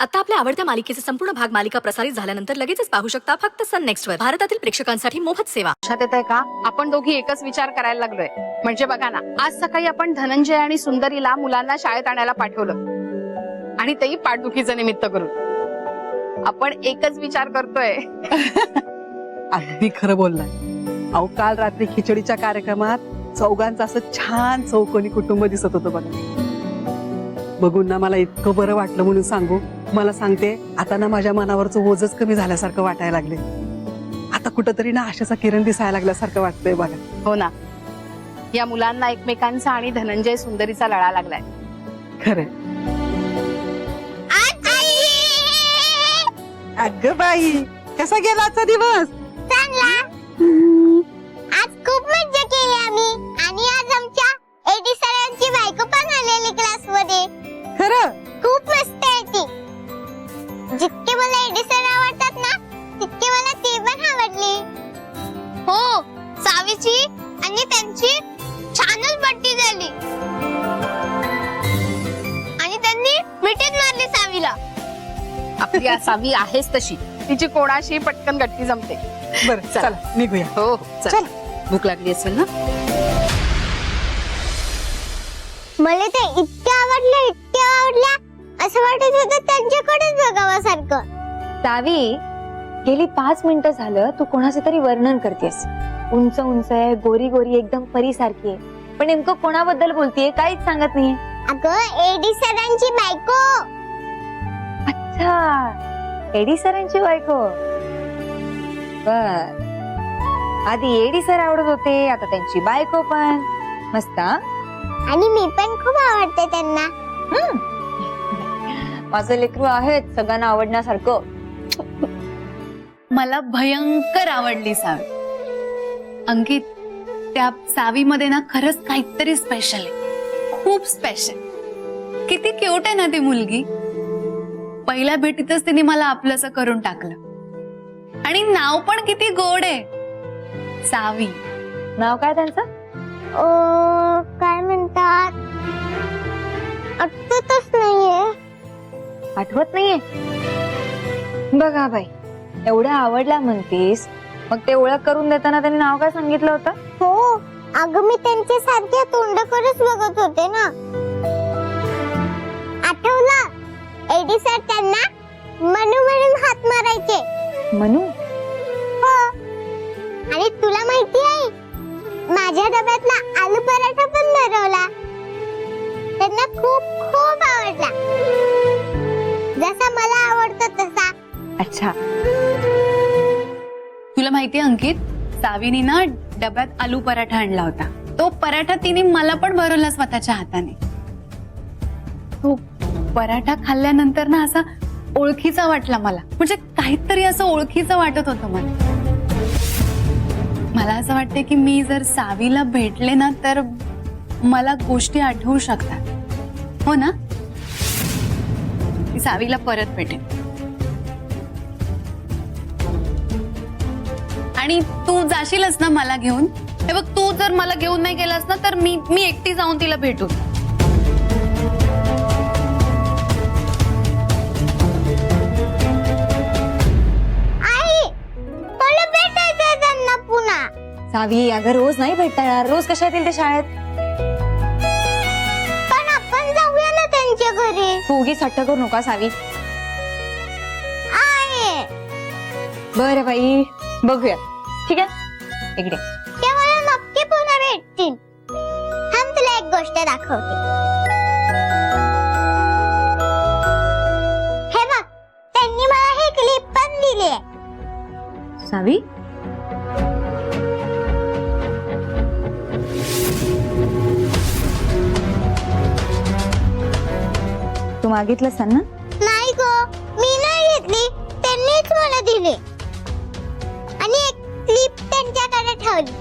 आता आपल्या आवडत्या मालिकेचे संपूर्ण भाग मालिका प्रसारित झाल्यानंतर लगेचच पाहू शकता फक्त सन नेक्स्ट वर. भारतातील प्रेक्षकांसाठी मोफत सेवा. लक्षात येत आहे का, आपण दोघी एकच विचार करायला लागलोय. म्हणजे बघा ना, आज सकाळी आपण धनंजय आणि सुंदरीला मुलांना शाळेत आणायला पाठवलं आणि तेही पाठदुखीचं निमित्त करून. आपण एकच विचार करतोय. अगदी खरं बोललाय. अहो, काल रात्री खिचडीच्या कार्यक्रमात चौघांचं असं छान चौकोनी कुटुंब दिसत होतं बघा. बघून ना मला इतकं बरं वाटलं म्हणून सांगू. मला सांगते, आता ना माझ्या मनावरचं ओझच कमी झाल्यासारखं वाटायला लागले. आता कुठंतरी ना आशेचा किरण दिसायला लागल्यासारखं वाटतंय बघा. हो ना, या मुलांना एकमेकांचा आणि धनंजय सुंदरीचा लळा लागलाय. खरंय. अगं बाई, कसा गेला आजचा दिवस? चांगला. आज खूप मज्जा केली आम्ही आणि आज आमच्या एडी सरांची बायको पण आलेली क्लासमध्ये. खरं खूप मस्त आहे ती. जितके मला एडी सर आवडतात ना, तितके मला ते पण आवडली. हो, सावीची आणि त्यांची छानच बट्टी झाली आणि त्यांनी मिठीच मारली सावीला. आपली सावी आहेच तशी, तिची कोणाशी पटकन गट्टी जमते. बरं, चला. चला निघूया. हो, चल. चल. भूक लागली असेल ना. मला ते इतक्या आवडल्या असं वाटत होतं त्यांच्याकडेच बघावं सारखं. सावी, गेली 5 मिनिटं झालं तू कोणाचे तरी वर्णन करतेस. उंच उंच आहे, गोरी गोरी, एकदम परी सारखी आहे. पण नेमकं कोणाबद्दल बोलतीये काहीच सांगत नाहीये. अगं, एडी सरांची बायको. अच्छा, एडी सरांची बायको. बर, आधी एडी सर आवडत होते, आता त्यांची बायको पण. मस्त हा? आणि मी पण खूप आवडते त्यांना. माझं लेकरू आहे सगळ्यांना आवडण्यासारखं. मला भयंकर आवडली सावी. अंकित, त्या सावीमध्ये ना खरंच काहीतरी स्पेशल आहे, खूप स्पेशल. किती क्यूट आहे ना ती मुलगी. पहिल्या भेटीतच तिने मला आपलंसं करून टाकलं आणि नाव पण किती गोड आहे, सावी. नाव काय त्यांचं? काय म्हणतात, आठवतच नाहीये. आठवत नाहीये? बघा बाई, एवढ्या आवडल्या म्हणतेस, मग ते ओळख करून देताना त्यांनी नाव काय सांगितलं होतं? हो, अगं मी त्यांच्या सारख्या तोंडाकडेच बघत होते ना. आठवलं, एडी सर त्यांना मनू म्हणून हात मारायचे. मनू? हो, आणि तुला माहिती आहे, माझ्या डब्यातला आलू पराठा पण भरवला. त्यांना खूप खूप आवडला, जसा मला आवडतो तसा. अच्छा. तुला माहितीये अंकित, सावीनी ना डब्यात आलू पराठा आणला होता. तो पराठा तिने मला पण भरवला स्वतःच्या हाताने. तो पराठा खाल्ल्यानंतर ना असा ओळखीचा वाटला मला. म्हणजे काहीतरी असं ओळखीचं वाटत होतं मला. मला असं वाटतं की मी जर सावीला भेटले ना तर मला गोष्टी आठवू शकतात. हो ना? मी सावीला परत भेटेन. आणि तू जाशीलच ना मला घेऊन? हे बघ, तू जर मला घेऊन नाही गेलास ना तर मी एकटी जाऊन तिला भेटू. आई, मला भेटायचंय त्यांना पुन्हा. सावी, अगं रोज नाही भेटता येणार. रोज कशा येतील ते शाळेत? पण आपण जाऊया ना त्यांच्या घरी. तू उगीच हट्ट करू नका सावी. आई, बरं बाई, बघूया. ठीक आहे, इकडे. ते मला नक्की पुन्हा भेटतील. थांब, तुला एक गोष्ट दाखवते. हे बघ, त्यांनी मला हे क्लिप पण दिली आहे. सावी, तू मागितलंस ना? नाही गो, मी नाही घेतली, त्यांनीच मला दिली. आणि एक क्लिप त्यांच्याकडे ठेवली.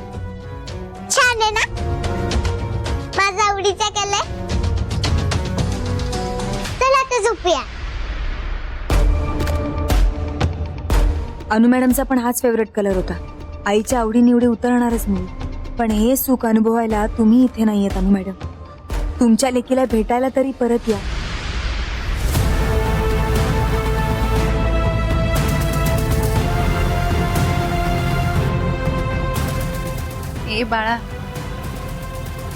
छान आहे ना? माझा आवडीचा कलर. चला आता झोपूया. अनु मॅडमचा पण हाच फेवरेट कलर होता. आईच्या आवडीनिवडी उतरणारच मी. पण हे सुख अनुभवायला तुम्ही इथे नाहीयेत अनु मॅडम. तुमच्या लेकीला भेटायला तरी परत या. बाळा,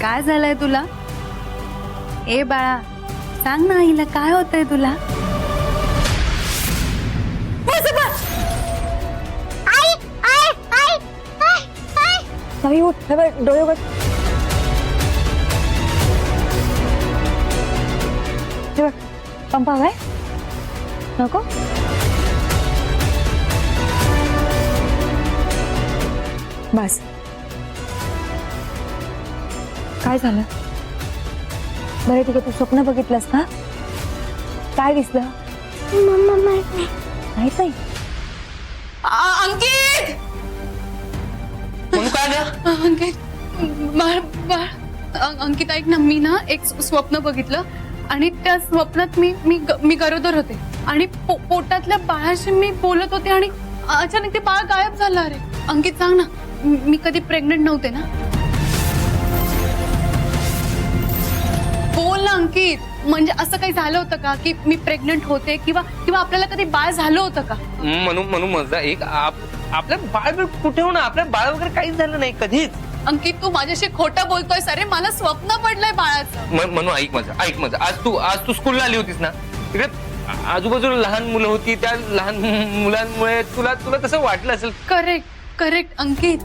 काय झालंय तुला? ए बाळा, सांग ना आईला काय होतंय तुला? आई आई आई आई आई सावी उठ, हे बघ, डोळे उघड. हे बघ, पंप हवाय नको. बस. काय झालं? बरं ठीक आहे, तू स्वप्न बघितलंस का? काय दिसलं? मम्मा माहित नाही. माहित नाही. अंकित, म्हणून काय ना अंकित, बाळ बाळ, अंकित ऐक ना, मी ना एक स्वप्न बघितलं आणि त्या स्वप्नात मी गरोदर होते आणि पोटातल्या बाळाशी मी बोलत होते आणि अचानक ते बाळ गायब झालं. अरे अंकित सांग ना, मी कधी प्रेग्नेंट नव्हते ना? बोल ना अंकित, म्हणजे असं काही झालं होतं का की मी प्रेग्नेंट होते किंवा आपल्याला कधी बाळ झालं होतं का? म्हणून मजा एक आपल्या बाळ कुठे होणार, आपल्या बाळ वगैरे काहीच झालं नाही कधीच. अंकित, तू माझ्याशी खोटं बोलतोयस. अरे मला स्वप्न पडलंय बाळाचं. म्हणून ऐक माझं. आज तू स्कूलला आली होतीस ना, तिकडे आजूबाजूला लहान मुलं होती. त्या लहान मुलांमुळे तुला तसं वाटलं असेल. करेक्ट अंकित,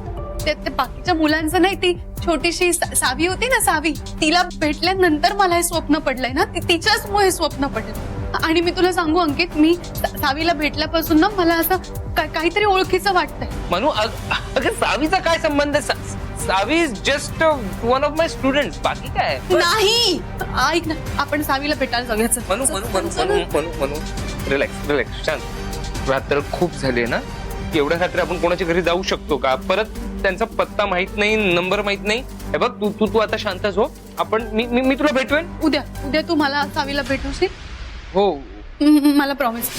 ते बाकीच्या मुलांचं नाही, ती छोटीशी सावी होती ना, सावी, तिला भेटल्यानंतर मला हे स्वप्न पडलंय ना, तिच्याचमुळे स्वप्न पडलं. आणि मी तुला सांगू अंकित, मी सावीला भेटल्यापासून ना मला असं काहीतरी ओळखीचं वाटतंय. म्हणून अगं सावीचा काय संबंध? Savi is just one of my student, बाकी काय? नाही, ऐक ना, आपण सावीला भेटायला जाऊयाच. म्हणून रिलॅक्स शांत. रात्र खूप झाली ना, एवढ्या रात्री आपण कोणाच्या घरी जाऊ शकतो का? परत त्यांचा पत्ता माहित नाही, नंबर माहित नाही. हे बघ, तू आता शांतच हो. आपण मी तुला भेटवेन उद्या तू मला सावीला भेटवशील? हो. मला प्रॉमिस.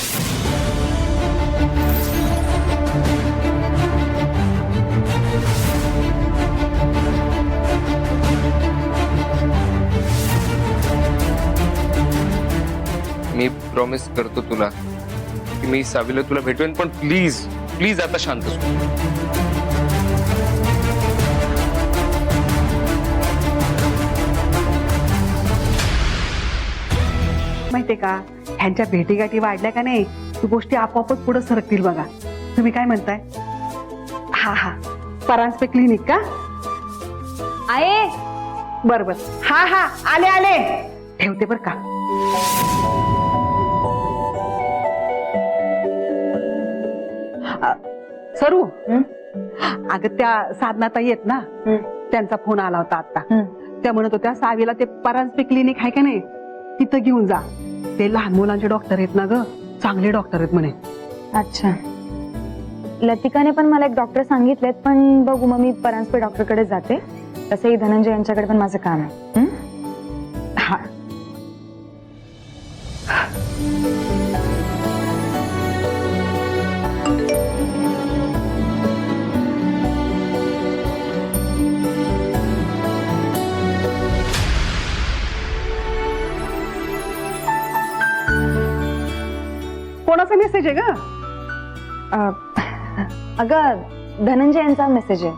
मी प्रॉमिस करतो तुला की मी सावीला तुला भेटवेन, पण प्लीज आता शांत हो. माहितीये का, ह्यांच्या भेटीगाठी वाढल्या का नाही, तू गोष्टी आपोआपच पुढे सरकतील बघा. तुम्ही काय म्हणताय? हा परांजपे क्लिनिक का? आहे. बर हा आले ठेवते बर का. सरू, अगं त्या साधनाताई आहेत ना, त्यांचा फोन आला होता आता. त्या म्हणत होत्या सावीला ते परांजपे क्लिनिक आहे का नाही, तिथं घेऊन जा. ते लहान मुलांचे डॉक्टर आहेत ना ग, चांगले डॉक्टर आहेत म्हणे. अच्छा, लतिकाने पण मला एक डॉक्टर सांगितलेत, पण बघू मग मी परांजपे डॉक्टरकडे जाते. तसंही धनंजय यांच्याकडे पण माझं काम आहे. हा. कोणाचा मेसेज आहे ग? अगं धनंजय यांचा मेसेज आहे.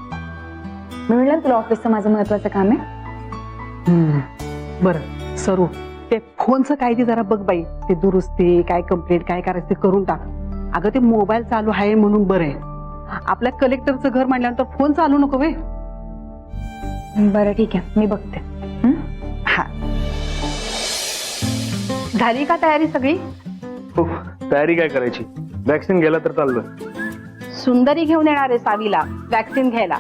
मी म्हणलं तुला ऑफिसचं माझं महत्वाचं काम आहे. बरं सरू, ते फोनचं काय ते जरा बघ बाई. ते दुरुस्ती काय कंप्लेंट काय करायचं ते करून टाक. अगं ते मोबाईल चालू आहे म्हणून बरं आहे. आपल्या कलेक्टरचं घर म्हणल्यानंतर फोन चालू नको वे. बरं ठीक आहे, मी बघते. हा, झाली का तयारी सगळी? हो, तयारी काय करायची, वॅक्सिन घ्यायला तर चाललोय. सुंदरी घेऊन येणार आहे सावीला वॅक्सिन घ्यायला.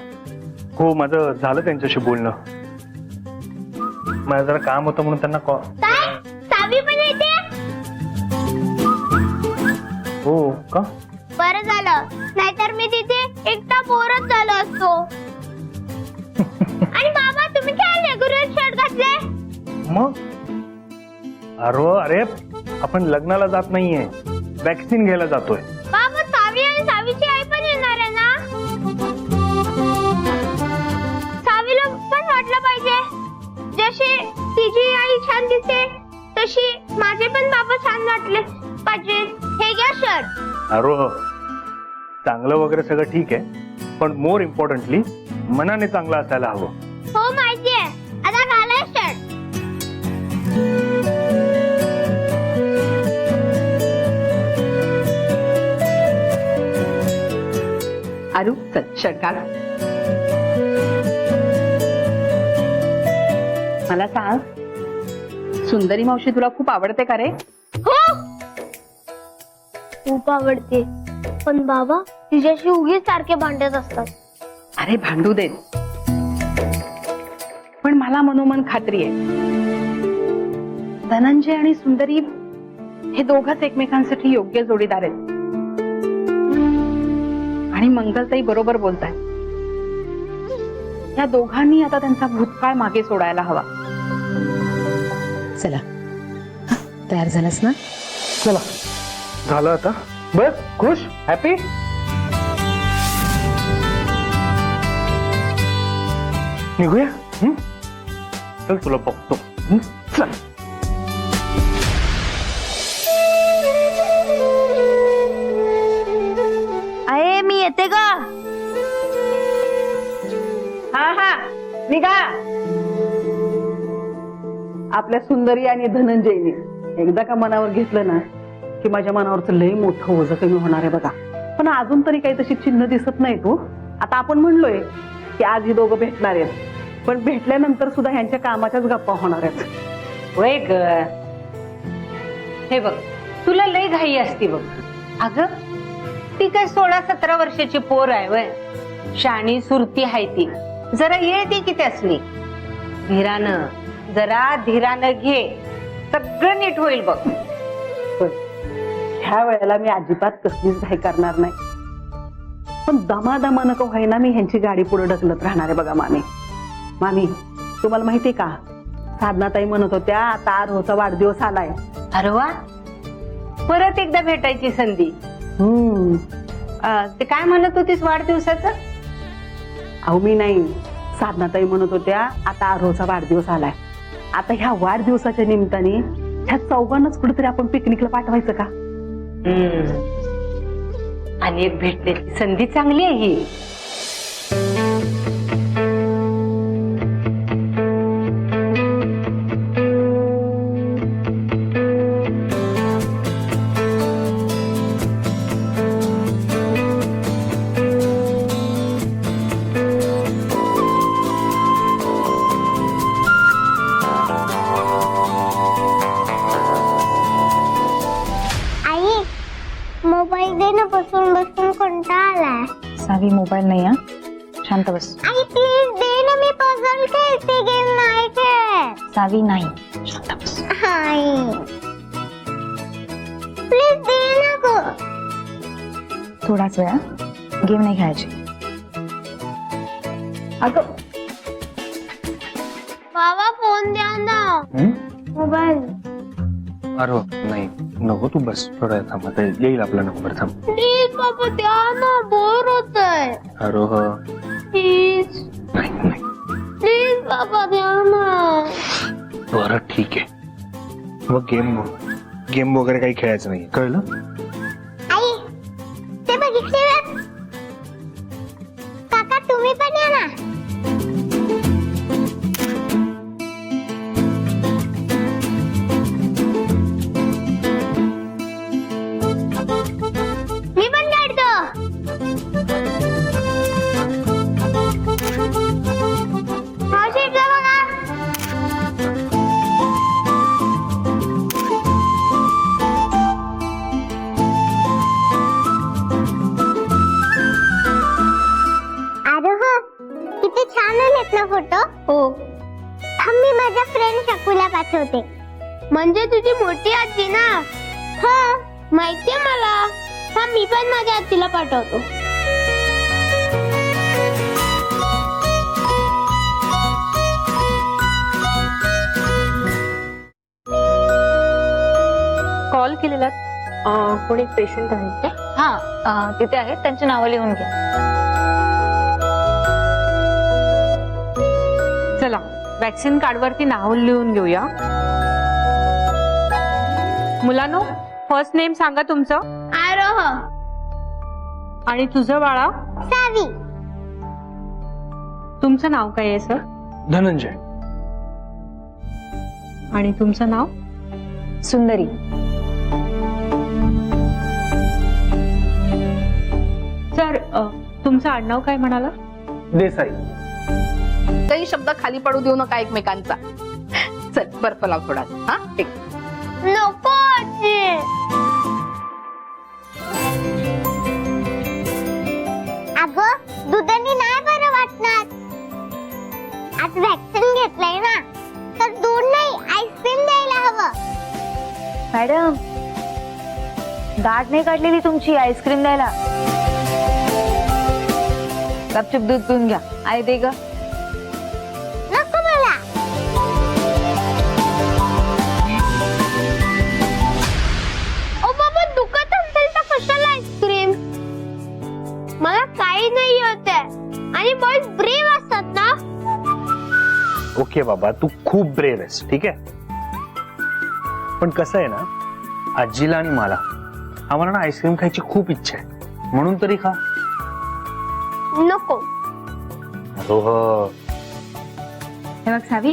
हो, माझं झालं त्यांच्याशी बोलणं. माझं जरा काम होतं म्हणून त्यांना काय सावी पण येते? हो का? बरं झालं, नाहीतर मी तिथे एकटा बोरच झालो असतो. आणि बाबा, तुम्ही काय रेग्युलर शर्ट घातले? मग अरे आपण लग्नाला जात नाहीये, वॅक्सिन घ्यायला जातोय. बाबा, सावी आणि सावीची आई पण येणार आहे ना? सावीला पण वाटलं पाहिजे, जशी तिची आई छान दिसते तशी माझे पण बाबा छान वाटले पाहिजे. हे घ्या शर्ट. अरे चांगलं वगैरे सगळं ठीक आहे, पण मोर इम्पॉर्टंटली मनाने चांगला असायला हवं. हो माहितीये, आता घालाय शर्ट. आरू चल शर्ट घाल. मला सांग, सुंदरी मावशी तुला खूप आवडते का रे? हो खूप आवडते, पण बाबा तिच्याशी उगीच सारखे भांडत असतात. अरे भांडू देत, पण मला मनोमन खात्री आहे धनंजय आणि सुंदरी हे दोघंच एकमेकांसाठी योग्य जोडीदार आहेत. आणि मंगलताई बरोबर बोलताय, या दोघांनी आता त्यांचा भूतकाळ मागे सोडायला हवा. चला तयार झालास ना? चला झालं आता. बस खुश हॅपी. निघूया. चल तुला बघतो. चल. अरे मी येते का? हा हा निघा. आपल्या सुंदरी आणि धनंजयने एकदा का मनावर घेतलं ना की माझ्या मनावरचं लय मोठं ओझं कमी होणार आहे बघा. पण अजून तरी काही तशी चिन्ह दिसत नाही. तो आता आपण म्हणलोय की आज ही दोघं भेटणार आहेत, पण भेटल्यानंतर सुद्धा ह्यांच्या कामाच्याच गप्पा होणार आहेत. वय ग, हे बघ तुला लय घाई असती बघ. अगं ती काय 16-17 वर्षाची पोर आहे वय, शाणी सुरती आहे ती. जरा येते की त्यासनी. धीरानं, जरा धीरानं घे, सगळं नीट होईल बघ. ह्या वेळेला मी अजिबात कसलीच घाई करणार नाही, पण दमादमानं का व्हायना मी ह्यांची गाडी पुढे ढकलत राहणार आहे बघा. मामी तुम्हाला माहितीये का, साधनाताई म्हणत होत्या आता आरोचा वाढदिवस आलाय. अरे वा, परत एकदा भेटायची संधी. ते काय म्हणत होतीस वाढदिवसाचं? अहो मी नाही, साधनाताई म्हणत होत्या आता आरोचा वाढदिवस आलाय. आता ह्या वाढदिवसाच्या निमित्ताने ह्या चौघांनाच कुठेतरी आपण पिकनिकला पाठवायचं का? आणि एक भेटण्याची संधी चांगली आहे ही. आई मोबाईल दे ना, बसून बसून कंटाळा आलाय. सावी मोबाईल नाही हा, शांत बस. आई प्लीज दे ना, मी पझल खेळते, गेम नाही खेळत. सावी नाही, शांत बस. आई प्लीज दे ना गं. थोडाच वेळा, गेम नाही खेळायची. अगं बाबा फोन द्या ना, मोबाईल. अरे नाही नको, तू बस थोडा थांब, आता येईल आपला नंबर. थांब प्लीज बाबा द्या ना, बोर होतंय. अरे प्लीज नाही नाही. प्लीज बाबा द्या ना. बरं ठीक आहे, मग गेम वगैरे काही खेळायचं नाही, कळलं? आई ते बघितले काका, तुम्ही पण या ना. मी पण काढतो. मावशी इकडे बघा. अरे हो, किती छान आलेत ना फोटो. हो, मी माझ्या फ्रेंड शकूला पाठवते. म्हणजे तुझी मोठी आजी ना? हा माहितीये मला. हा मी पण माझ्या आजीला पाठवतो. कॉल केलेला कोणी पेशंट आहेत का? हा तिथे आहेत, त्यांची नावं लिहून घ्या. चला वॅक्सिन कार्डवरती नाव लिहून घेऊया. मुलांनो, फर्स्ट नेम सांगा तुमचं. आरोह. आणि तुझं बाळा? सावी. तुमचं नाव काय आहे सर? धनंजय. आणि तुमचं नाव? सुंदरी. सर तुमचं आडनाव काय म्हणाला? देसाई. काही शब्द खाली पडू देऊ नका एकमेकांचा. चल बर्फ लाव थोडा. हा ठीक. नको आजी. अगं दुधाने नाही बरं वाटणार. आज व्हॅक्सिन घेतलंय ना, तर दूध नाही आईस्क्रीम द्यायला हवं. मॅडम, दाढ नाही काढलेली तुमची आईस्क्रीम द्यायला. गपचूप दूध पिऊन घ्या. आई दे ग. नको मला. ओ बाबा दुखत असेल तर कशाला आईस्क्रीम? मला काही नाही होते आणि बॉयज ब्रेव असतात ना. ओके बाबा, तू खूप ब्रेव आहेस, ठीक आहे. पण कसं आहे ना, आजीला आणि मला आम्हाला ना आईस्क्रीम खायची खूप इच्छा आहे, म्हणून तरी खा. नको. हो. हे बघ सावी,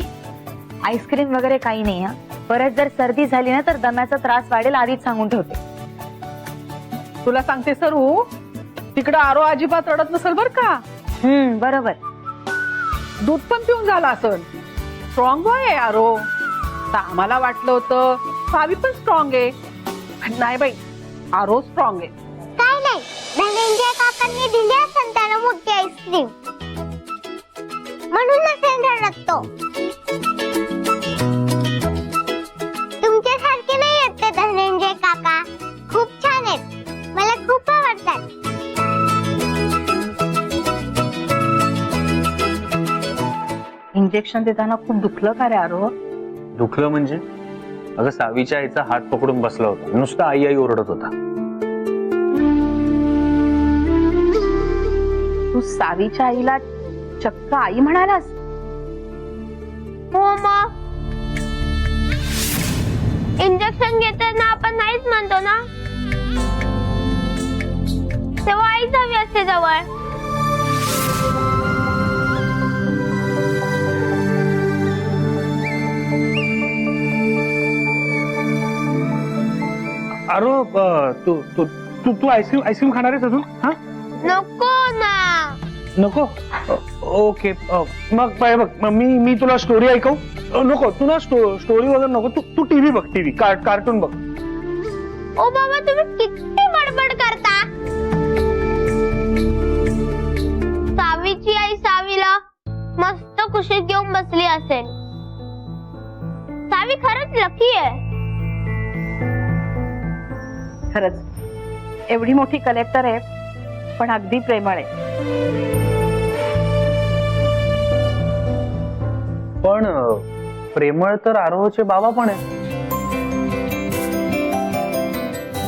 आईस्क्रीम वगैरे काही नाही हा. परत जर सर्दी झाली ना तर दम्याचा त्रास वाढेल, आधीच सांगून ठेवते. तुला सांगते सरू, तिकडं आरो अजिबात रडत नसेल बर का. बरोबर. दूध पण पिऊन झाला असेल. स्ट्रॉंग बॉय आहे आरो. तर आम्हाला वाटलं होतं सावी पण स्ट्रॉंग आहे. पण नाही बाई, आरो स्ट्रॉंग आहे. काय नाही, धनंजय काकांनी दिली असेल त्याला मोठी आईस्क्रीम, म्हणून नसेल रडत तो. तुमच्यासारखे नाही आहेत ते धनंजय काका. खूप छान आहेत, मला खूप आवडतात. इंजेक्शन देताना खूप दुखलं का रे आरो? दुखलं म्हणजे? अगं सावीच्या आईचा हात पकडून बसला होता, नुसता आई आई ओरडत होता. तू सावीच्या आईला चक्क आई म्हणालास? हो मग इंजेक्शन घेताना आपण नाहीच म्हणतो ना, तेव्हा आईच हवी असते जवळ. अरे तू तू तू तू आईस्क्रीम खाणार आहेस अजून? हा, नको ना. नको. ओके. मग बघ, मी तुला स्टोरी ऐकव. नको, तू ना स्टोरी वगैरे नको. तू टीव्ही बघ, टीव्ही कार्टून बघ. ओ बाबा तुम्ही किती बडबड करता. सावीची आई सावीला मस्त कुशीत घेऊन बसली असेल. सावी खरंच लकी आहे. खरंच एवढी मोठी कलेक्टर आहे, पण अगदी प्रेमळ आहे. पण प्रेमळ तर आरोहचे बाबा पण आहे.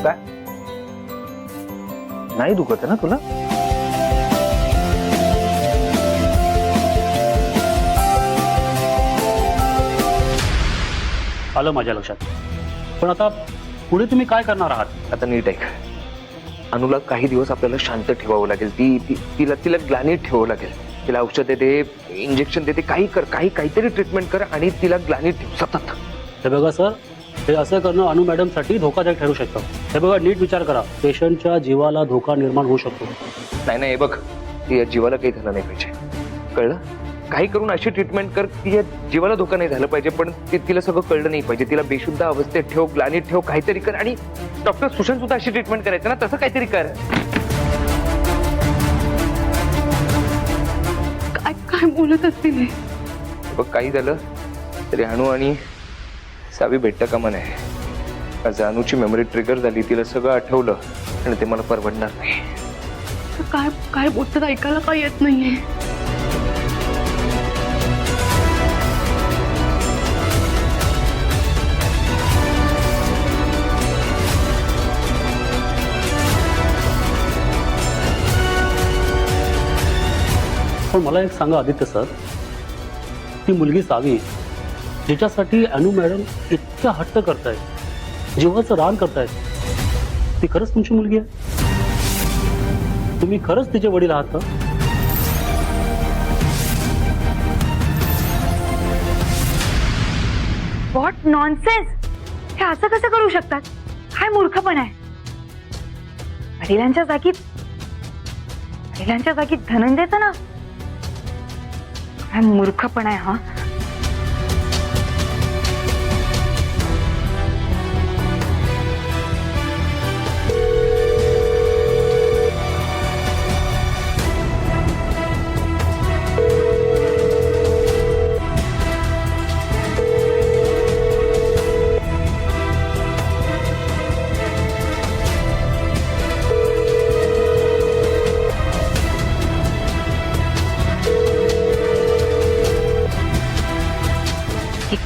काय नाही दुखत आहे ना तुला? आलं माझ्या लक्षात. पण आता पुढे तुम्ही काय करणार आहात? आता नीट ऐक, अनुला काही दिवस आपल्याला शांत ठेवावं लागेल. तिला ग्लानीत ठेवावं लागेल. तिला औषध दे, इंजेक्शन दे, काही कर, काहीतरी ट्रीटमेंट कर आणि तिला ग्लानीत ठेव सतत. हे बघा सर, हे असं करणं अनु मॅडम साठी धोकादायक ठरू शकतं. हे बघा, नीट विचार करा. पेशंटच्या जीवाला धोका निर्माण होऊ शकतो. नाही बघ, तिच्या जीवाला काही झालं नाही पाहिजे, कळलं? काही करून अशी ट्रीटमेंट कर तिच्या जीवाला धोका नाही झाला पाहिजे. पण तिला सगळं कळलं नाही पाहिजे. तिला बेशुद्ध अवस्थेत ठेव, ग्लानीत ठेव, काहीतरी कर. आणि डॉक्टर सुशांत सुद्धा अशी ट्रीटमेंट करायचं ना, तसं काहीतरी कर. काय बोलत असतील? बघ, काही झालं तरी अनु आणि सावी भेटता कामा नये. आज अनुची मेमरी ट्रिगर झाली, तिला सगळं आठवलं आणि ते मला परवडणार नाही. काय काय बोलतात ऐकायला काय येत नाहीये. पण मला एक सांगा आदित्य सर, ती मुलगी सावी जिच्यासाठी अनु मॅडम इतक्या हट्ट करतायत, जीवाचं रान करतायत, ती खरंच तुमची मुलगी आहे? तुम्ही खरंच तिचे वडील आहात का? व्हॉट नॉनसेन्स, हे असं कसं करू शकतात? काय मूर्खपण आहे. वडिलांच्या जागी धनंजयचं नाव, काय मूर्खपण आहे हा.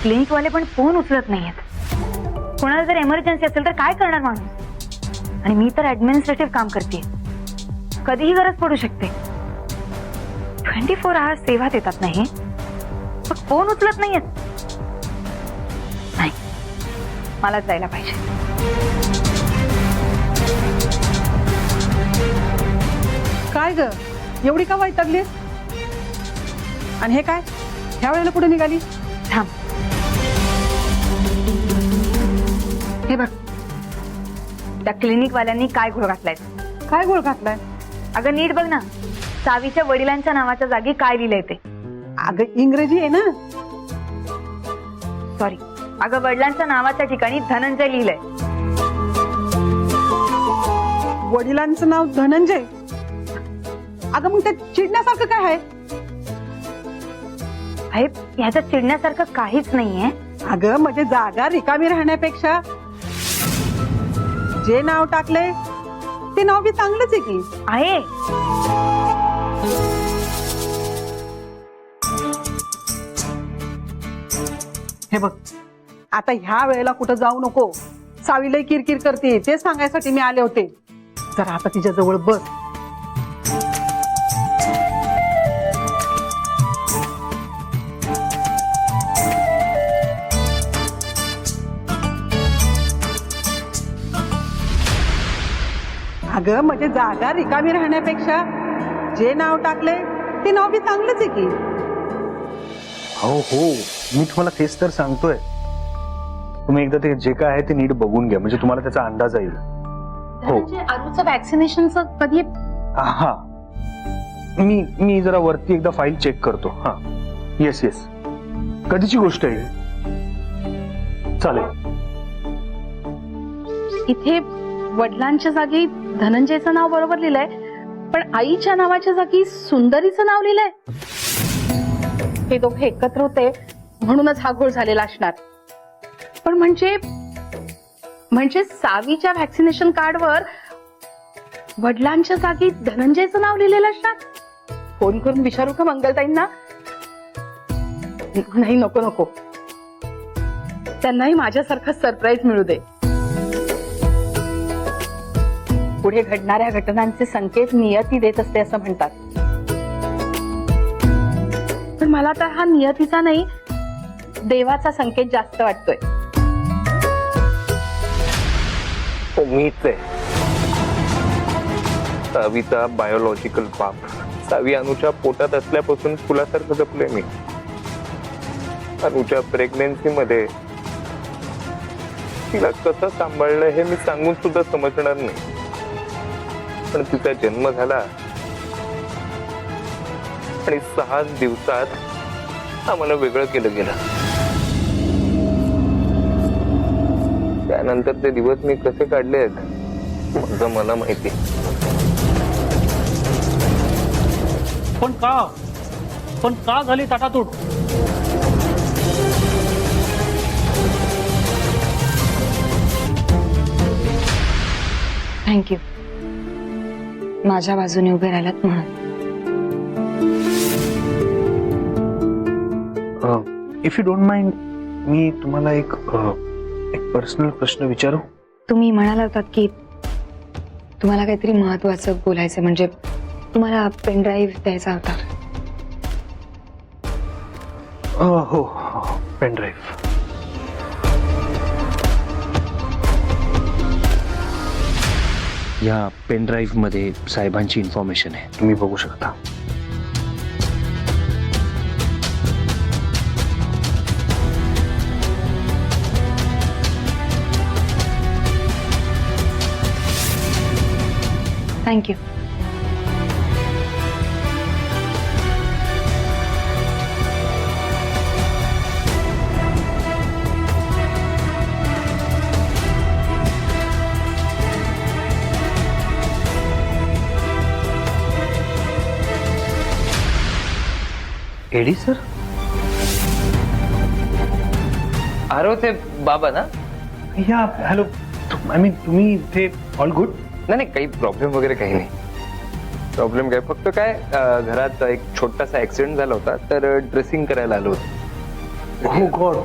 क्लिनिक वाले पण फोन उचलत नाहीयेत. कोणाला जर इमर्जन्सी असेल तर काय करणार माणूस. आणि मी तर ऍडमिनिस्ट्रेटिव्ह काम करते, कधीही गरज पडू शकते. 24 आवर्स सेवा देतात नाही, पण फोन उचलत नाहीयेत. नाही, मला जायला पाहिजे. काय ग, एवढी का वैतागलीस? आणि हे काय ह्या वेळेला कुठे निघाली? थांब, हे बघ, त्या क्लिनिक वाल्यांनी काय घोळ घातलाय. काय गोळ घातलाय? अगं नीट बघ ना, सावीच्या वडिलांच्या नावाच्या जागी काय लिहिलंय ते. अगं इंग्रजी आहे ना. सॉरी, अगं वडिलांच्या नावाच्या ठिकाणी धनंजय लिहिलंय. वडिलांचं नाव धनंजय. अगं मग ते चिडण्यासारखं काय आहे? ह्याच्यात चिडण्यासारखं काहीच नाहीये. अगं म्हणजे जागा रिकामी राहण्यापेक्षा जे नाव टाकले ते नाव बी चांगलंच आहे की. आहे. हे बघ, आता ह्या वेळेला कुठं जाऊ नको. सावी लई किरकिर करते, ते सांगायसाठी मी आले होते. जरा आता तिच्या जवळ बस. अगं म्हणजे जागा रिकामी राहण्यापेक्षा जे नाव टाकले ते नाव बी चांगलंच आहे की. हो हो, मी तुम्हाला तेच तर सांगतोय. तुम्ही एकदा ते जे काय आहे ते नीट बघून घ्या, म्हणजे तुम्हाला त्याचा अंदाज येईल. हो, आरूचं वॅक्सिनेशनचं कधी? हा, मी जरा वरती एकदा फाईल चेक करतो. हा, येस येस, कधीची गोष्ट आहे? चालेल. इथे वडिलांच्या जागी धनंजयचं नाव बरोबर लिहिलंय, पण आईच्या नावाच्या जागी सुंदरीचं नाव लिहिलंय. हे दोघे एकत्र होते म्हणूनच हा घोळ झालेला असणार. पण म्हणजे सावीच्या व्हॅक्सिनेशन कार्डवर वडिलांच्या जागी धनंजयचं नाव लिहिलेलं असणार. फोन करून विचारू का मंगलताईंना? नाही, नको नको, त्यांनाही माझ्यासारखा सरप्राईज मिळू दे. पुढे घडणाऱ्या घटनांचे संकेत नियती देत असते असं म्हणतात. पण मला तर हा नियतीचा नाही, देवाचा संकेत जास्त वाटतोय. मीच आहे सावीचा बायोलॉजिकल बाप. सावी अनुच्या पोटात असल्यापासून फुलासारखं जपलंय मी. अनुच्या प्रेग्नेन्सी मध्ये तिला कसं सांभाळलं हे मी सांगून सुद्धा समजणार नाही. पण तिचा जन्म झाला आणि 6 दिवसात आम्हाला वेगळं केलं गेलं. त्यानंतर ते दिवस मी कसे काढलेत माझं मला माहिती. पण का झाली ताटातूट? थँक्यू, माझ्या बाजूने उभे राहिलात म्हणून. इफ यू डोंट माइंड, मी तुम्हाला एक पर्सनल प्रश्न विचारू? तुम्ही म्हणाला होतात की तुम्हाला काहीतरी महत्वाचं बोलायचं, म्हणजे तुम्हाला पेनड्राईव्ह द्यायचा होता. हो, पेनड्राईव्ह. या पेनड्राईव्ह मध्ये साहेबांची इन्फॉर्मेशन आहे, तुम्ही बघू शकता. थँक्यू. एडी सर? अरे ते बाबा ना? या हॅलो. आय मीन तुम्ही इथे ऑल गुड? नाही नाही, काही प्रॉब्लेम वगैरे काही नाही. प्रॉब्लेम काय, फक्त काय घरात एक छोटासा ऍक्सिडेंट झाला होता, तर ड्रेसिंग करायला आलो होतो. हो गॉड.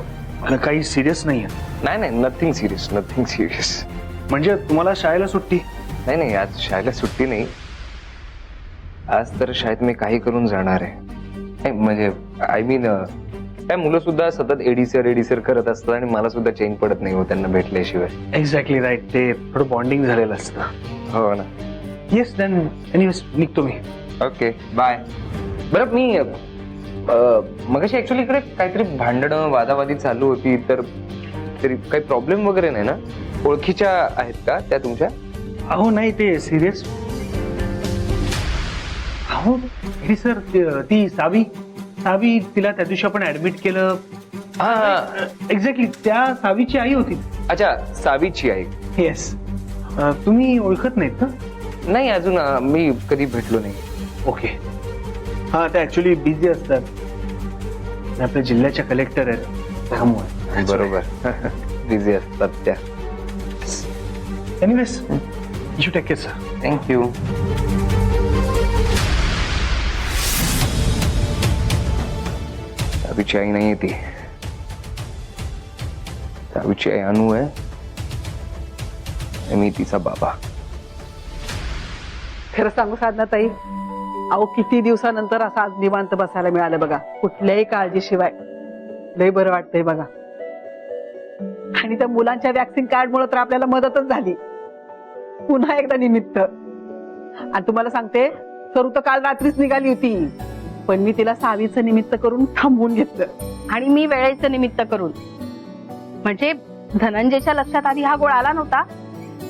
मला काही सिरियस नाहीये. नाही नाही, नथिंग सिरियस, नथिंग सिरियस. म्हणजे तुम्हाला शाळेला सुट्टी? नाही नाही, आज शाळेला सुट्टी नाही. आज तर शाळेत मी काही करून जाणार आहे. नाही म्हणजे आय मीन काय, मुलं सुद्धा सतत एडीसर करत असतात आणि मला सुद्धा चेंज पडत नाही हो त्यांना भेटल्याशिवाय. Exactly right. ते थोडं बॉन्डिंग झालेलं असतं. हो ना. येस देन एनिवेज निघतो मी. Okay bye. बरं मी मगाशी ऍक्च्युली इकडे काहीतरी भांडणं वादावादी चालू होती, तर तरी काही प्रॉब्लेम वगैरे नाही ना? ओळखीच्या आहेत का त्या तुमच्या? अहो नाही, ते सिरियस. अहो एडी सर, ती सावी तिला त्या दिवशी आपण ऍडमिट केलं. हा एक्झॅक्टली, त्या सावीची आई होती. अच्छा, सावीची आई. येस. तुम्ही ओळखत नाहीत ना? नाही अजून मी कधी भेटलो नाही. ओके. हा, ते ऍक्च्युली बिझी असतात. ते आपल्या जिल्ह्याच्या कलेक्टर आहेत त्यामुळे. बरोबर. बिझी असतात त्या. Anyways you take care sir. Thank you. सावीची आई नाहीये ती. सावीची आई अनु आहे आणि मी तिचा बाबा. खरं सांगू साधना ताई, अहो किती दिवसानंतर असं आज निवांत बसायला मिळालं बघा, कुठल्याही काळजीशिवाय. लय बरं वाटतंय बघा. आणि त्या मुलांच्या वॅक्सिन कार्डमुळे तर आपल्याला मदतच झाली. पुन्हा एकदा निमित्त. आणि तुम्हाला सांगते, सरू तर काल रात्रीच निघाली होती, पण मी तिला सावीचं निमित्त करून थांबवून घेतलं. आणि मी वेळेचं निमित्त करून. म्हणजे धनंजयच्या लक्षात आधी हा गोळ आला नव्हता,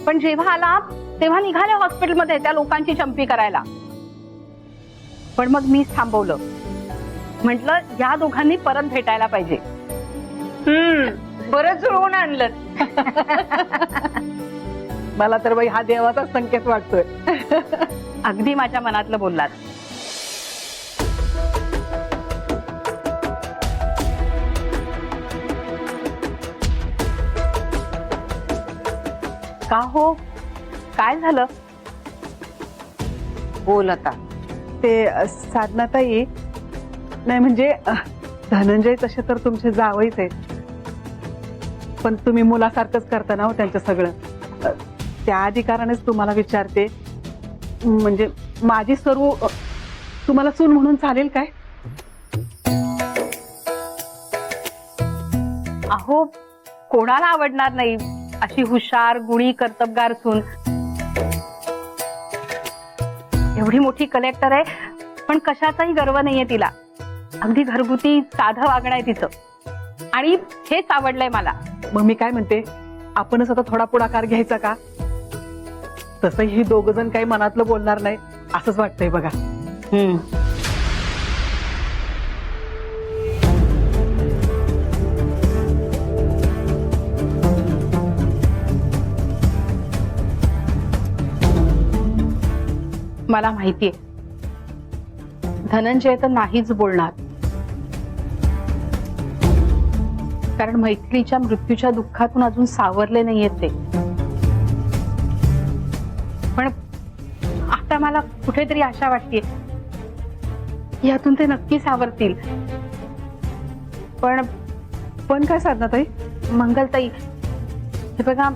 पण जेव्हा आला तेव्हा निघाले हॉस्पिटलमध्ये त्या लोकांची चंपी करायला. पण मग मीच थांबवलं. म्हटलं या दोघांनी परत भेटायला पाहिजे. बरं जुळवून आणलं. मला तर बाई हा देवाचा संकेत वाटतोय. अगदी माझ्या मनातलं बोललात. का हो, काय झालं? बोल आता. ते साधनाताई, नाही म्हणजे धनंजय तसे तर तुमचे जावईच आहेत, पण तुम्ही मुलासारखंच करता ना हो त्यांचं सगळं. त्या अधिकारानेच तुम्हाला विचारते, म्हणजे माझी सरू तुम्हाला सून म्हणून चालेल काय? अहो कोणाला आवडणार नाही अशी हुशार, गुणी, कर्तबगार सून. एवढी मोठी कलेक्टर आहे, पण कशाचाही गर्व नाहीये तिला. अगदी घरगुती साधं वागणं आहे तिचं, आणि हेच आवडलंय मला. मग मी काय म्हणते, आपणच आता थोडा पुढाकार घ्यायचा का? तसंही हे दोघ जण काही मनातलं बोलणार नाही असंच वाटतंय बघा. मला माहितीये धनंजय तर नाहीच बोलणार, कारण मैथिलीच्या मृत्यूच्या दुःखातून अजून सावरले नाहीयेत ते. पण आता मला कुठेतरी आशा वाटतेय यातून ते नक्की सावरतील. पण काय साधनाताई? मंगलताई, हे बघा,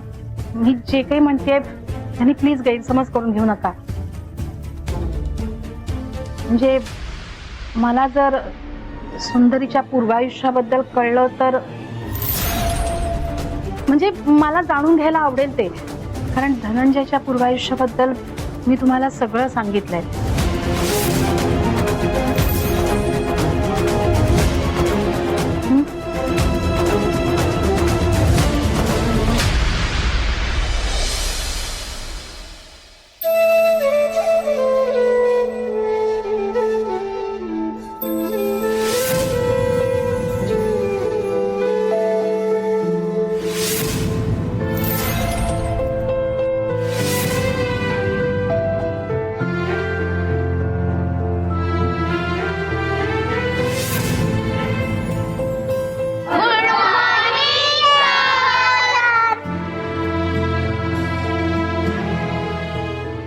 मी जे काही म्हणते त्यांनी प्लीज गैरसमज करून घेऊ नका. म्हणजे मला जर सुंदरीच्या पूर्वायुष्याबद्दल कळलं तर, म्हणजे मला जाणून घ्यायला आवडेल ते, कारण धनंजयच्या पूर्वायुष्याबद्दल मी तुम्हाला सगळं सांगितलंय.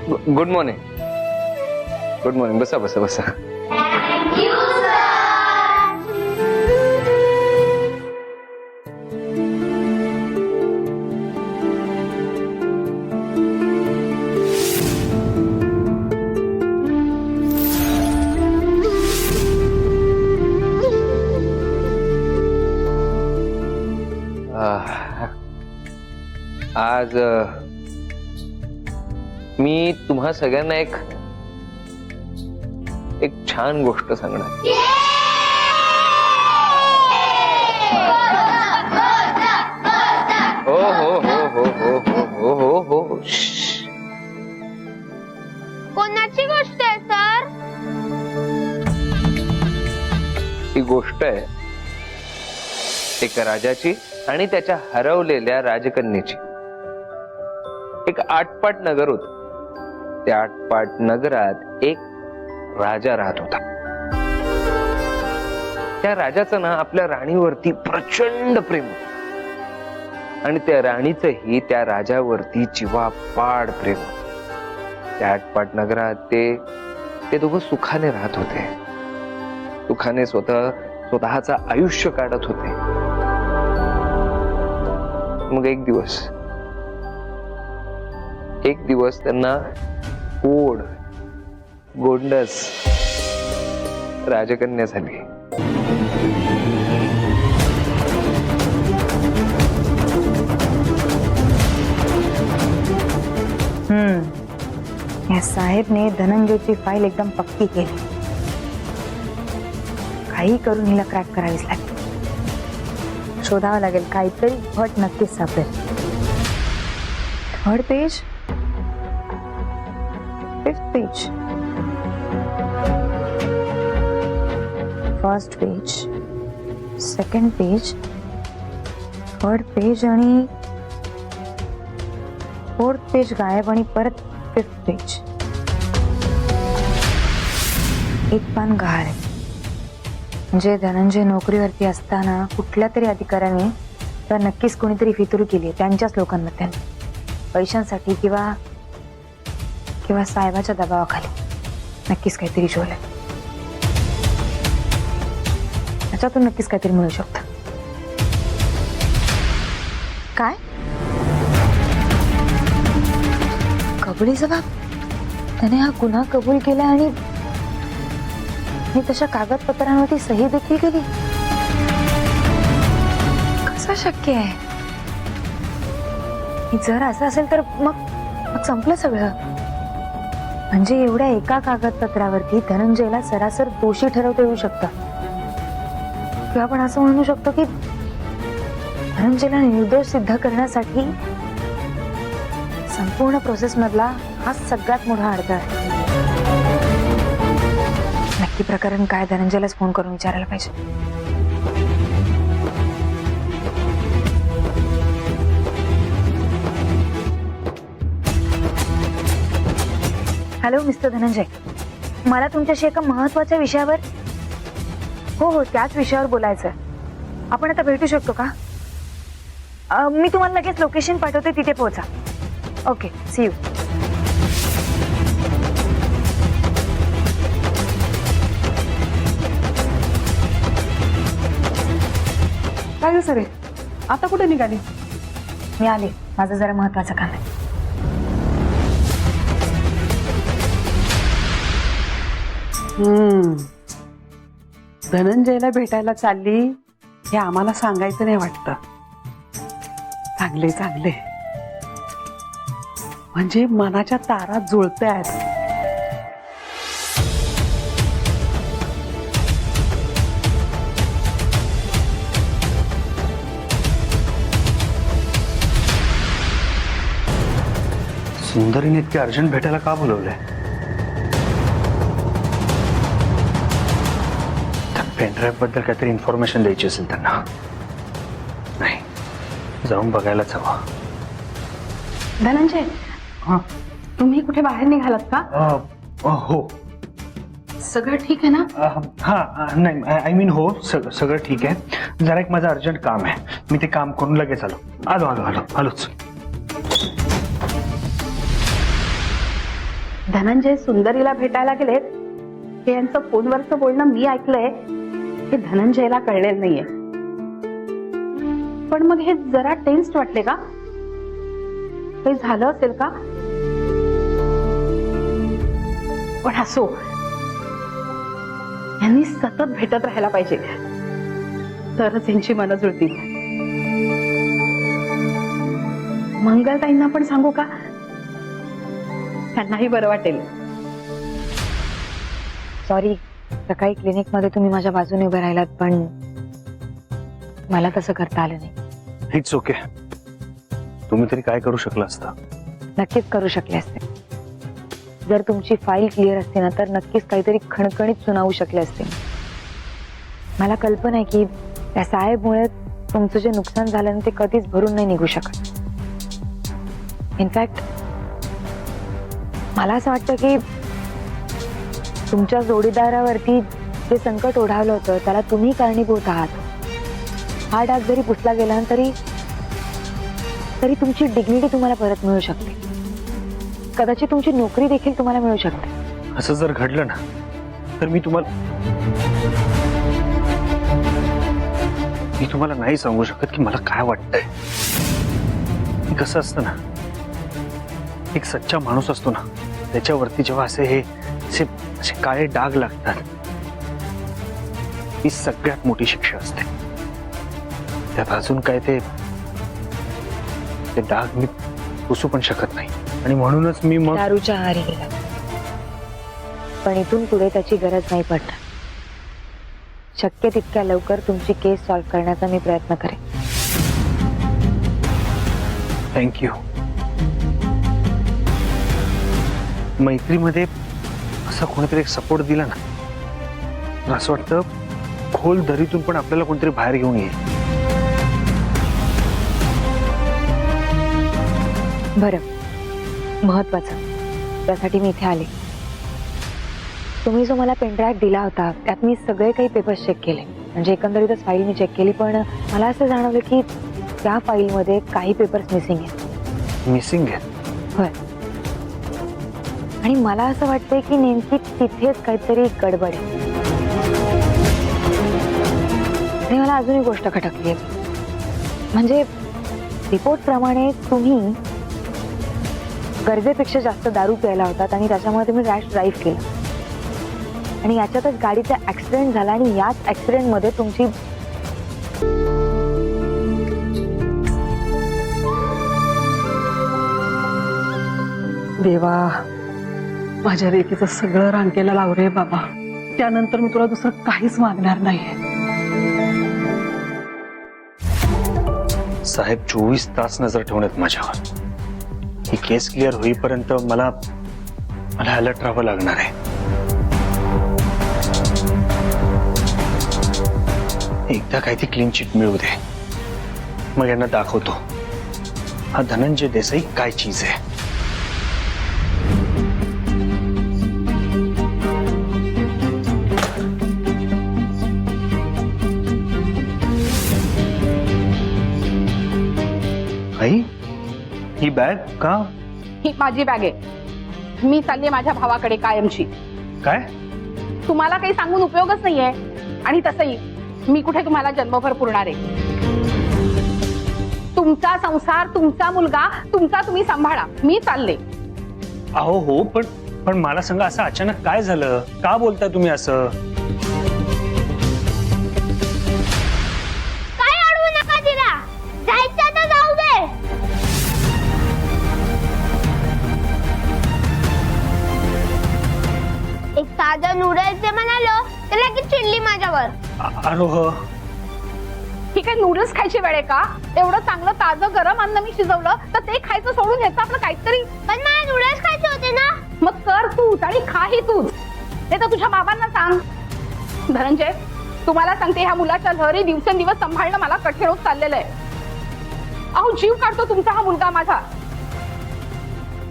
Good morning. Good morning. बसा बसा बसा. आज मी तुम्हा सगळ्यांना एक छान गोष्ट सांगणार. हो हो हो हो हो हो हो हो हो. कोणाची गोष्ट आहे सर? ही गोष्ट आहे एक राजाची आणि त्याच्या हरवलेल्या राजकन्येची. एक आटपाट नगर होत. त्या आटपाट नगरात एक राजा राहत होता. त्या राजाचं ना आपल्या राणीवरती प्रचंड प्रेम होतं आणि त्या राणीचंही त्या राजावरती जीवापाड प्रेम होतं. त्या आटपाट नगरात ते दोघं सुखाने राहत होते. सुखाने स्वतःचं आयुष्य काढत होते. मग एक दिवस त्यांना गोंडस राजकन्या झाली. या साहेबने धनंजयची फाईल एकदम पक्की केली. काही करून हिला क्रॅक करावीच लागेल. शोधावं लागेल काहीतरी फट नक्कीच सापडेल. Third page, fifth page, first page, second page, third page आणि फोर्थ पेज गायब आणि परत फिफ्थ पेज. एक पान गहाळ आहे. म्हणजे धनंजय नोकरीवरती असताना कुठल्या तरी अधिकाऱ्याने तर नक्कीच कोणीतरी फितुरी केली त्यांच्याच लोकांमध्ये, पैशांसाठी किंवा साहेबाच्या दबावाखाली नक्कीच काहीतरी शोधलंय. त्याच्यातून नक्कीच काहीतरी मिळू शकतं. काय कबुली जबाब? त्याने हा गुन्हा कबूल केला आणि तशा कागदपत्रांवरती सही देखील केली. कसं शक्य आहे? जर असं असेल तर मग संपलं सगळं. म्हणजे एवढ्या एका कागदपत्रावरती धनंजयला सरासर दोषी ठरवता येऊ शकतं. किंवा आपण असं म्हणू शकतो की धनंजयला निर्दोष सिद्ध करण्यासाठी संपूर्ण प्रोसेस मधला हा सगळ्यात मोठा अडथळा आहे. नक्की प्रकरण काय? धनंजयलाच फोन करून विचारायला पाहिजे. हॅलो मिस्टर धनंजय, मला तुमच्याशी एका महत्वाच्या विषयावर हो त्याच विषयावर बोलायचं. आपण आता भेटू शकतो का? मी तुम्हाला लगेच लोकेशन पाठवते, तिथे पोहोचा. Okay, see you. काय गं सरे, आता कुठे निघाली? मी आले, माझं जरा महत्वाचं काम आहे. धनंजयला भेटायला चालली हे आम्हाला सांगायचं नाही वाटतं. चांगले चांगले, म्हणजे मनाच्या तारा जुळतायत. सुंदरीने इतके अर्जंट भेटायला का बोलवलंय? पेनड्राईव्ह बद्दल काहीतरी इन्फॉर्मेशन द्यायची असेल त्यांना. नाही, जाऊन बघायलाच हवं. धनंजय, तुम्ही कुठे बाहेर निघालात का? हो. सगळं ठीक आहे ना? हा, नाही आय मीन हो, सगळं ठीक आहे. जरा एक माझं अर्जंट काम आहे, मी ते काम करून लगेच आलोच. धनंजय सुंदरीला भेटायला गेलेत हे यांचं फोनवरचं बोलणं मी ऐकलंय हे धनंजयला कळलेलं नाहीये. पण मग हे जरा टेन्स्ड वाटले का? काही झालं असेल का? पण असो, यांनी सतत भेटत राहायला पाहिजे तरच यांची मनं जुळतील. मंगलताईंना पण सांगू का? त्यांनाही बरं वाटेल. सॉरी, सकाळी क्लिनिक मध्ये तुम्ही माझ्या बाजूने उभे राहिलात पण मला तसं करता आलं नाही. It's okay. तुम्ही तरी काय करू शकला असता? नक्कीच करू शकले असते. जर तुमची फाईल क्लिअर असते ना तर नक्कीच काहीतरी खणखणीत सुनावू शकले असते. मला कल्पना आहे की त्या साहेबमुळे तुमचं जे नुकसान झालं ना ते कधीच भरून नाही निघू शकत. इनफॅक्ट मला असं वाटतं की तुमच्या जोडीदारावरती जे संकट ओढावलं होतं त्याला तुम्ही कारणीभूत आहात. हा डाग जरी पुसला गेला ना तरी तुमची डिग्निटी तुम्हाला परत मिळू शकते. कदाचित तुमची नोकरी देखील तुम्हाला मिळू शकते. असं जर घडलं ना तर मी तुम्हाला नाही सांगू शकत की मला काय वाटतंय. कसं असतं ना, एक सच्चा माणूस असतो ना त्याच्यावरती जेव्हा असे काळे डाग लागतात ही सगळ्यात मोठी शिक्षा असते. त्यात अजून काय ते डाग मी पुसू पण शकत नाही आणि म्हणूनच मी मग दारूच्या आहारी गेला. पण इथून पुढे त्याची गरज नाही पडणार. शक्य तितक्या लवकर तुमची केस सॉल्व्ह करण्याचा मी प्रयत्न करेन. थँक्यू. मैत्रीमध्ये असा कोणीतरी एक सपोर्ट दिला ना तर असं वाटतं खोल दरीतून पण आपल्याला कोणतरी बाहेर घेऊन येईल. बरं, महत्वाचं त्यासाठी मी इथे आले. तुम्ही जो मला पेनड्राईव्ह दिला होता त्यात मी सगळे काही पेपर्स चेक केले. म्हणजे एकंदरीतच फाईल मी चेक केली पण मला असं जाणवलं की त्या फाईलमध्ये काही पेपर्स मिसिंग आहेत. मिसिंग आहे? होय. आणि मला असं वाटतंय की नेमकी तिथेच काहीतरी गडबड आहे. आणि मला अजून एक गोष्ट खटकली आहे. म्हणजे रिपोर्ट प्रमाणे तुम्ही गरजेपेक्षा जास्त दारू प्यायला होतात आणि त्याच्यामुळे तुम्ही रॅश ड्राईव्ह केलं आणि याच्यातच गाडीचा ऍक्सिडेंट झाला आणि याच ऍक्सिडेंटमध्ये तुमची देवा, माझ्या रेकीचं सगळं रांकेला लाव रे बाबा. त्यानंतर मी तुला दुसरं काहीच मागणार नाहीये. साहेब 24 तास नजर ठेवण्यात माझ्यावर. ही केस क्लिअर होईपर्यंत मला अलर्ट राहावं लागणार आहे. एकदा काही ती क्लीन चिट मिळू दे मग यांना दाखवतो हा धनंजय देसाई काय चीज आहे. आई, ही बॅग का? ही माझी बॅग आहे. मी चालली माझ्या भावाकडे कायमची. काय? तुम्हाला काही सांगून उपयोगच नाहीये आणि तसंही मी कुठे तुम्हाला जन्मभर पुरणार आहे. तुमचा संसार, तुमचा मुलगा, तुमचा तुम्ही सांभाळा. मी चालले. अहो हो, पण मला सांगा असं अचानक काय झालं? का बोलताय तुम्ही असं? काय अडवू नका तिला. जायचं तर जाऊ दे. एक ताजा नूडल्स दे म्हणालो तर लगेच चिडली माझ्यावर. आरोह, ही काय नूडल्स खायची वेळ आहे का? एवढं चांगलं ताजं गरम अन्न मी शिजवलं तर ते खायचं सोडून ह्याचं आपलं काहीतरी. पण मला नूडल्स खायचे होते ना. मग कर तूच आणि खाही तूच. हे तर तुझ्या बाबांना सांग. धनंजय, तुम्हाला सांगते ह्या मुलाच्या लहरी दिवसेंदिवस सांभाळणं मला कठीण होत चाललेलं आहे. अहो जीव काढतो तुमचा हा मुलगा माझा.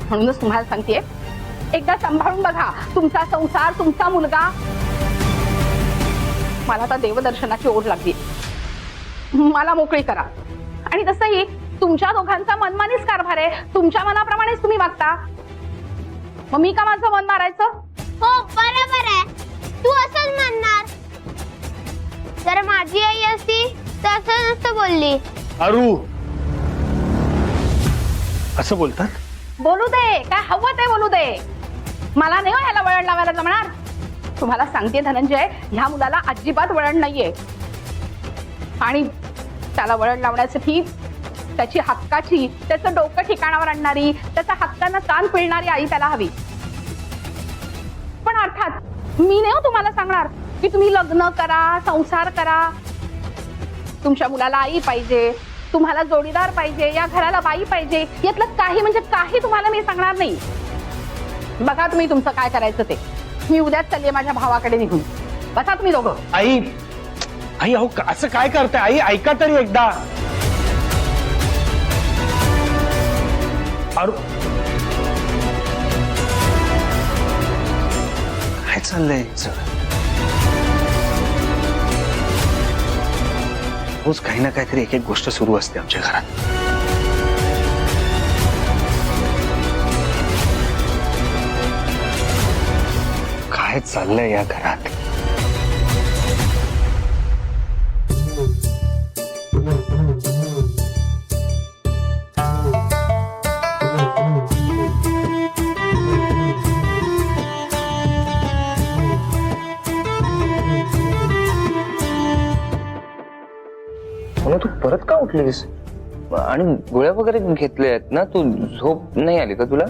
म्हणूनच तुम्हाला सांगतेय एकदा सांभाळून बघा तुमचा संसार, तुमचा मुलगा. मला आता देवदर्शनाची ओढ लागली. मला मोकळी करा. आणि तसंही तुमच्या दोघांचा मनमानीच कारभार आहे. तुमच्या मनाप्रमाणेच तुम्ही वागता. मग मी का माझं मन मारायचं? हो बरोबर आहे, तू असंच म्हणणार. जर माझी आई असती तर असं नसतं बोलली. अरू असं बोलतात? बोलू दे, काय हवं ते बोलू दे. मला नाही हो ह्याला वळण लावायला जमणार. तुम्हाला सांगते धनंजय, ह्या मुलाला अजिबात वळण नाहीये. आणि त्याला वळण लावण्यासाठी त्याची हक्काची, त्याचं डोकं ठिकाणावर आणणारी, त्याचा हक्कानं कान पिळणारी आई त्याला हवी. पण अर्थात मी नाही हो तुम्हाला सांगणार की तुम्ही लग्न करा, संसार करा. तुमच्या मुलाला आई पाहिजे, तुम्हाला जोडीदार पाहिजे, या घराला बाई पाहिजे, यातलं काही म्हणजे काही तुम्हाला मी सांगणार नाही. बघा तुम्ही तुमचं काय करायचं ते. मी उद्याच चालले माझ्या भावाकडे निघून. बसा तुम्ही दोघं. आई आई अहो असं काय करताय आई? ऐका तरी एकदा. अरू काय चाललंय सगळं? रोज काही ना काहीतरी एक एक गोष्ट सुरू असते आमच्या घरात. काय चाललंय या घरात? म्हणून तू परत का उठलीस? आणि गोळ्या वगैरे घेतल्या आहेत ना? तू झोप नाही आली का तुला?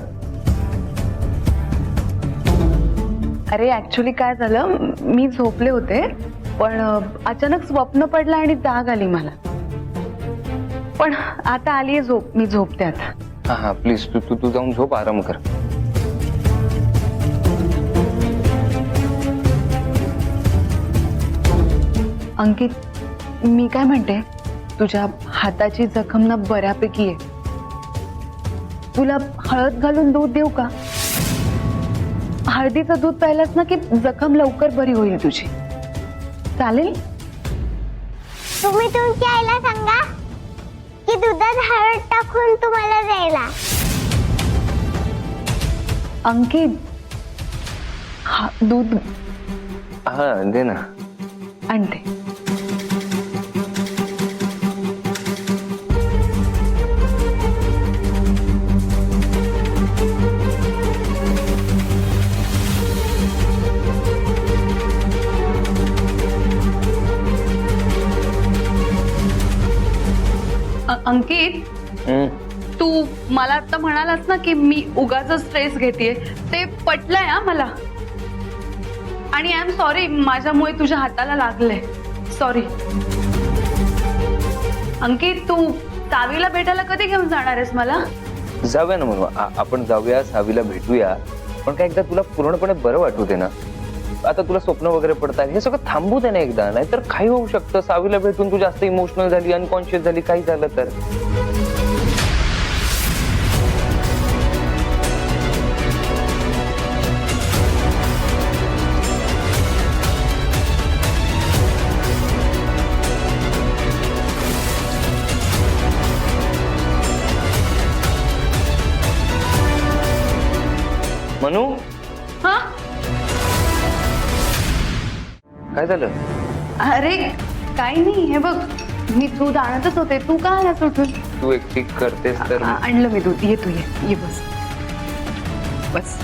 अरे ऍक्च्युली काय झालं, मी झोपले होते पण अचानक स्वप्न पडलं आणि जाग आली मला. पण आता आलीये झोप, मी झोपते आता. हा हा प्लीज तू तू तू जाऊन झोप, आराम कर. अंकित, मी काय म्हणते, तुझ्या हाताची जखम ना बऱ्यापैकी आहे. तुला हळद घालून दूध देऊ का? हळदीचं दूध प्यायलास ना की जखम लवकर बरी होईल तुझी. चालेल? तुम्ही तुमच्या आईला सांगा की दुधात हळद टाकून तुम्हाला द्यायला. अंकित, दूध हा दे ना. आणते. अंकित, तू मला आता म्हणालास ना की मी उगाच स्ट्रेस घेतेय, ते पटलंय हा मला. आणि आय एम सॉरी, माझ्यामुळे तुझ्या हाताला लागलंय. सॉरी. अंकित, तू सावीला भेटायला कधी घेऊन जाणार आहेस मला? जाऊया ना म्हणून आपण जाऊया, सावीला भेटूया. पण काय एकदा तुला पूर्णपणे बरं वाटू दे ना. आता तुला स्वप्न वगैरे पडतात, हे सगळं थांबू दे ना एकदा. नाहीतर काही होऊ शकतं. सावीला भेटून तू जास्त इमोशनल झाली, अनकॉन्शियस झाली, काही झालं तर. मनू, हा, काय झालं? अरे काही नाही. हे बघ, मी दूध आणतच होते, तू का आलास उठून? तू एकटी करतेस तर आणलं मी दूध. ये तू, ये बस बस.